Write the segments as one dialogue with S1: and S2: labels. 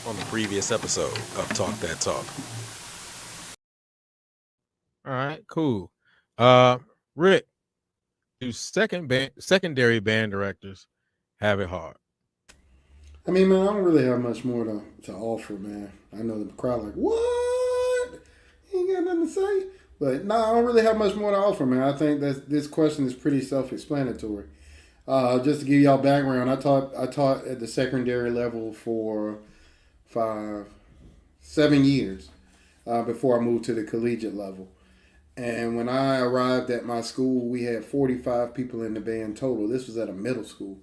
S1: on the previous episode of Talk That Talk.
S2: All right, cool. Rick, do secondary band directors have it hard?
S3: I mean, man, I don't really have much more to offer, man. I know the crowd like, what? You ain't got nothing to say? But no, I don't really have much more to offer, man. I think that this question is pretty self-explanatory. Just to give y'all background, I taught at the secondary level for 7 years before I moved to the collegiate level. And when I arrived at my school, we had 45 people in the band total. This was at a middle school.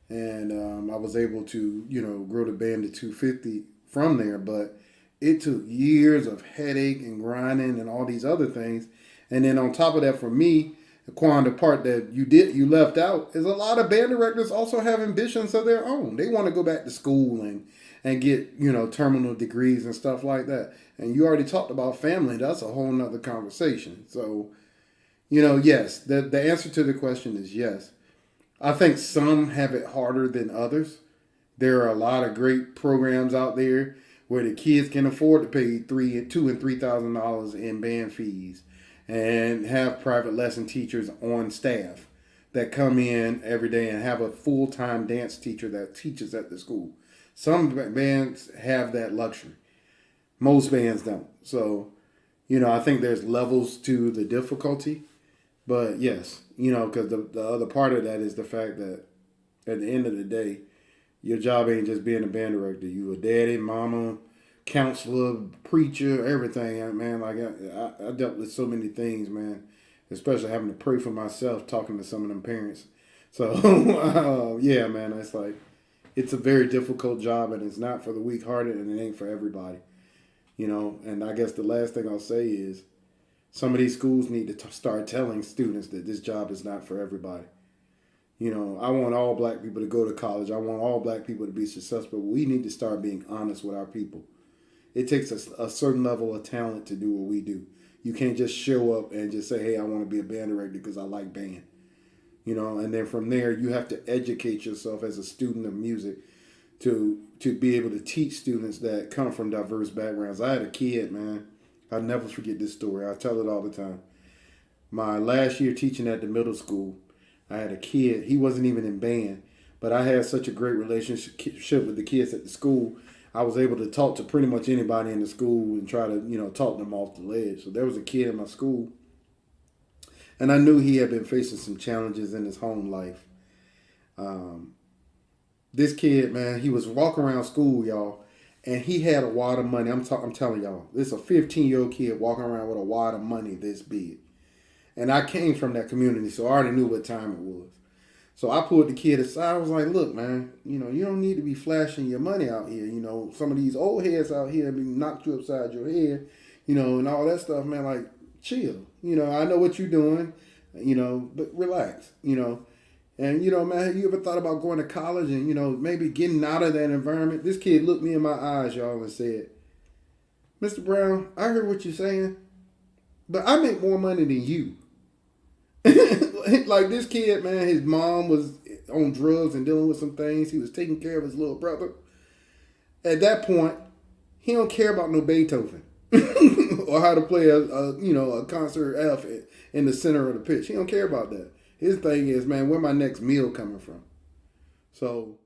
S3: And I was able to, grow the band to 250 from there. But it took years of headache and grinding and all these other things. And then on top of that, for me, Quan, the part that you left out is a lot of band directors also have ambitions of their own. They want to go back to school and get, terminal degrees and stuff like that. And you already talked about family. That's a whole nother conversation. So, yes, the answer to the question is yes. I think some have it harder than others. There are a lot of great programs out there where the kids can afford to pay $2,000 and $3,000 in band fees and have private lesson teachers on staff that come in every day and have a full-time dance teacher that teaches at the school. Some bands have that luxury. Most bands don't. So, I think there's levels to the difficulty. But yes, because the other part of that is the fact that at the end of the day, your job ain't just being a band director. You a daddy, mama, counselor, preacher, everything, man. Like I dealt with so many things, man. Especially having to pray for myself, talking to some of them parents. So yeah, man, it's a very difficult job, and it's not for the weak-hearted, and it ain't for everybody. And I guess the last thing I'll say is some of these schools need to start telling students that this job is not for everybody. I want all black people to go to college. I want all black people to be successful. We need to start being honest with our people. It takes a certain level of talent to do what we do. You can't just show up and just say, hey, I want to be a band director because I like band. And then from there, you have to educate yourself as a student of music to be able to teach students that come from diverse backgrounds. I had a kid, man. I'll never forget this story. I tell it all the time. My last year teaching at the middle school, I had a kid. He wasn't even in band, but I had such a great relationship with the kids at the school. I was able to talk to pretty much anybody in the school and try to, talk them off the ledge. So there was a kid in my school, and I knew he had been facing some challenges in his home life. This kid, man, he was walking around school, y'all, and he had a wad of money. I'm telling y'all, this is a 15-year-old kid walking around with a wad of money this big. And I came from that community, so I already knew what time it was. So I pulled the kid aside. I was like, look, man, you don't need to be flashing your money out here. Some of these old heads out here be knocked you upside your head, and all that stuff, man, like, chill. I know what you're doing, but relax, And, man, have you ever thought about going to college and, maybe getting out of that environment? This kid looked me in my eyes, y'all, and said, Mr. Brown, I heard what you're saying, but I make more money than you. Like this kid, man, his mom was on drugs and dealing with some things. He was taking care of his little brother. At that point, he don't care about no Beethoven or how to play a concert F in the center of the pitch. He don't care about that. His thing is, man, where my next meal coming from? So